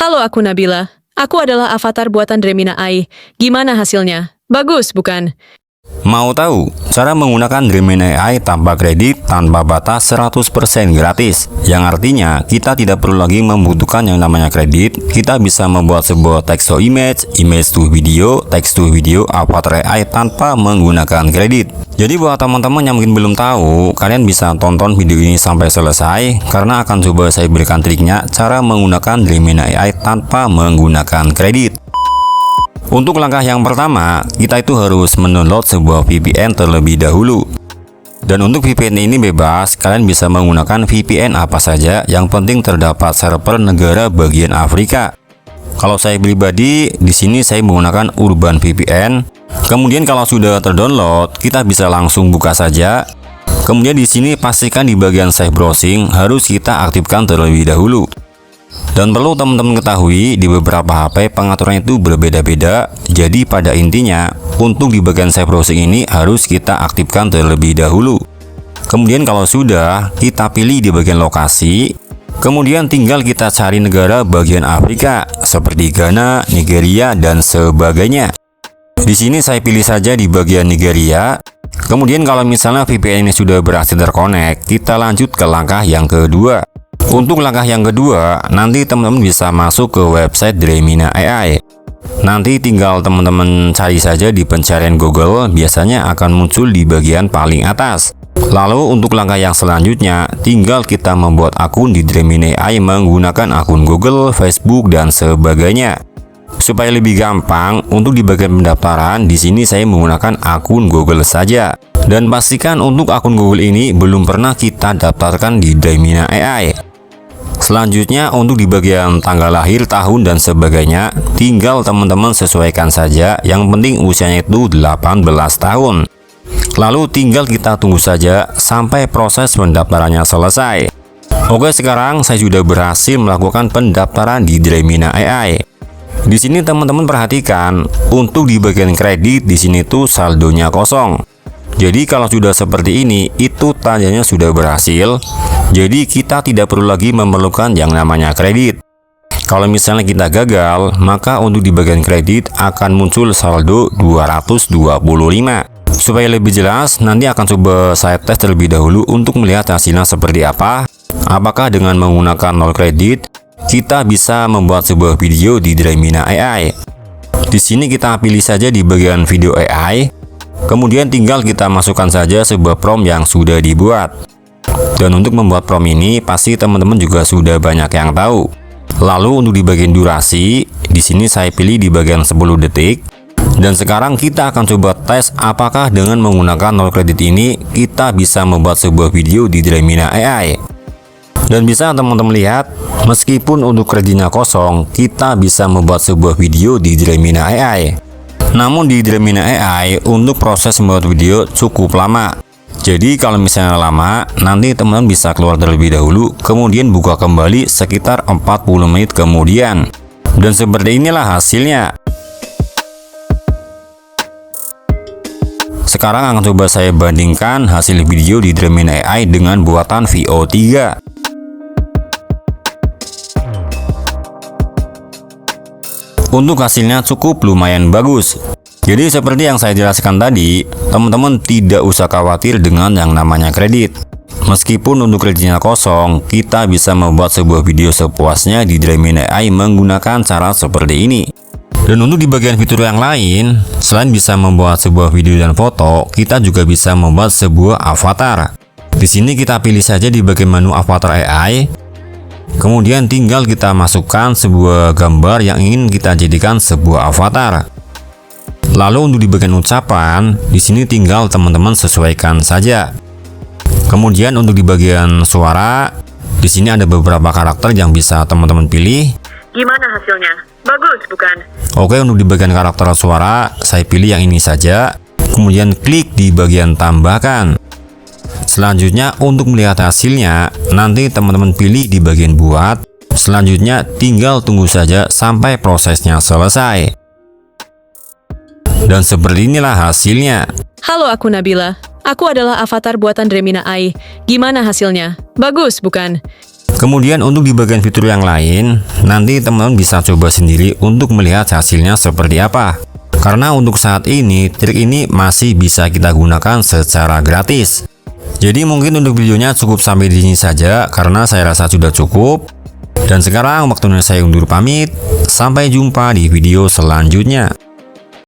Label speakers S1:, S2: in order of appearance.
S1: Halo, aku Nabila. Aku adalah avatar buatan Dremina AI. Gimana hasilnya? Bagus, bukan?
S2: Mau tahu cara menggunakan Dremina AI tanpa kredit, tanpa batas 100% gratis? Yang artinya kita tidak perlu lagi membutuhkan yang namanya kredit. Kita bisa membuat sebuah text to image, image to video, text to video, avatar AI tanpa menggunakan kredit. Jadi buat teman-teman yang mungkin belum tahu, kalian bisa tonton video ini sampai selesai karena akan coba saya berikan triknya cara menggunakan Dremina AI tanpa menggunakan kredit. Untuk langkah yang pertama, kita itu harus mendownload sebuah VPN terlebih dahulu. Dan untuk VPN ini bebas, kalian bisa menggunakan VPN apa saja, yang penting terdapat server negara bagian Afrika. Kalau saya pribadi, di sini saya menggunakan Urban VPN. Kemudian kalau sudah terdownload, kita bisa langsung buka saja. Kemudian di sini pastikan di bagian save browsing harus kita aktifkan terlebih dahulu. Dan perlu teman-teman ketahui, di beberapa HP pengaturan itu berbeda-beda. Jadi pada intinya, untuk di bagian save browsing ini harus kita aktifkan terlebih dahulu. Kemudian kalau sudah, kita pilih di bagian lokasi. Kemudian tinggal kita cari negara bagian Afrika seperti Ghana, Nigeria, dan sebagainya. Di sini saya pilih saja di bagian Nigeria. Kemudian kalau misalnya VPN ini sudah berhasil terkonek, kita lanjut ke langkah yang kedua. Untuk langkah yang kedua, nanti teman-teman bisa masuk ke website Dremina AI. Nanti tinggal teman-teman cari saja di pencarian Google, biasanya akan muncul di bagian paling atas. Lalu untuk langkah yang selanjutnya, tinggal kita membuat akun di Dremina AI menggunakan akun Google, Facebook, dan sebagainya. Supaya lebih gampang, untuk di bagian pendaftaran, di sini saya menggunakan akun Google saja. Dan pastikan untuk akun Google ini belum pernah kita daftarkan di Dremina AI. Selanjutnya untuk di bagian tanggal lahir, tahun, dan sebagainya, tinggal teman-teman sesuaikan saja, yang penting usianya itu 18 tahun. Lalu tinggal kita tunggu saja sampai proses pendaftarannya selesai. Oke, sekarang saya sudah berhasil melakukan pendaftaran di Dremina AI. Di sini teman-teman perhatikan, untuk di bagian kredit di sini tuh saldonya kosong. Jadi kalau sudah seperti ini, itu tandanya sudah berhasil. Jadi kita tidak perlu lagi memerlukan yang namanya kredit. Kalau misalnya kita gagal, maka untuk di bagian kredit akan muncul saldo 225. Supaya lebih jelas, nanti akan coba saya tes terlebih dahulu untuk melihat hasilnya seperti apa. Apakah dengan menggunakan 0 kredit, kita bisa membuat sebuah video di Dremina AI. Di sini kita pilih saja di bagian video AI. Kemudian tinggal kita masukkan saja sebuah prompt yang sudah dibuat. Dan untuk membuat prompt ini pasti teman-teman juga sudah banyak yang tahu. Lalu untuk di bagian durasi, di sini saya pilih di bagian 10 detik. Dan sekarang kita akan coba tes apakah dengan menggunakan 0 kredit ini kita bisa membuat sebuah video di Dremina AI. Dan bisa teman-teman lihat, meskipun untuk kreditnya kosong, kita bisa membuat sebuah video di Dremina AI. Namun di Dremina AI untuk proses membuat video cukup lama. Jadi kalau misalnya lama, nanti teman-teman bisa keluar terlebih dahulu, kemudian buka kembali sekitar 40 menit kemudian. Dan seperti inilah hasilnya. Sekarang akan coba saya bandingkan hasil video di Dremina AI dengan buatan VO3. Untuk hasilnya cukup lumayan bagus. Jadi seperti yang saya jelaskan tadi, teman-teman tidak usah khawatir dengan yang namanya kredit. Meskipun untuk kreditnya kosong, kita bisa membuat sebuah video sepuasnya di Dremina AI menggunakan cara seperti ini. Dan untuk di bagian fitur yang lain, selain bisa membuat sebuah video dan foto, kita juga bisa membuat sebuah avatar. Di sini kita pilih saja di bagian menu avatar AI. Kemudian tinggal kita masukkan sebuah gambar yang ingin kita jadikan sebuah avatar. Lalu untuk di bagian ucapan, di sini tinggal teman-teman sesuaikan saja. Kemudian untuk di bagian suara, di sini ada beberapa karakter yang bisa teman-teman pilih.
S1: Gimana hasilnya? Bagus, bukan?
S2: Oke, untuk di bagian karakter suara, saya pilih yang ini saja. Kemudian klik di bagian tambahkan. Selanjutnya untuk melihat hasilnya, nanti teman-teman pilih di bagian buat. Selanjutnya tinggal tunggu saja sampai prosesnya selesai. Dan seperti inilah hasilnya.
S1: Halo, aku Nabila. Aku adalah avatar buatan Dremina AI. Gimana hasilnya? Bagus, bukan?
S2: Kemudian untuk di bagian fitur yang lain, nanti teman-teman bisa coba sendiri untuk melihat hasilnya seperti apa. Karena untuk saat ini, trik ini masih bisa kita gunakan secara gratis. Jadi mungkin untuk videonya cukup sampai di sini saja, karena saya rasa sudah cukup. Dan sekarang waktunya saya undur pamit. Sampai jumpa di video selanjutnya.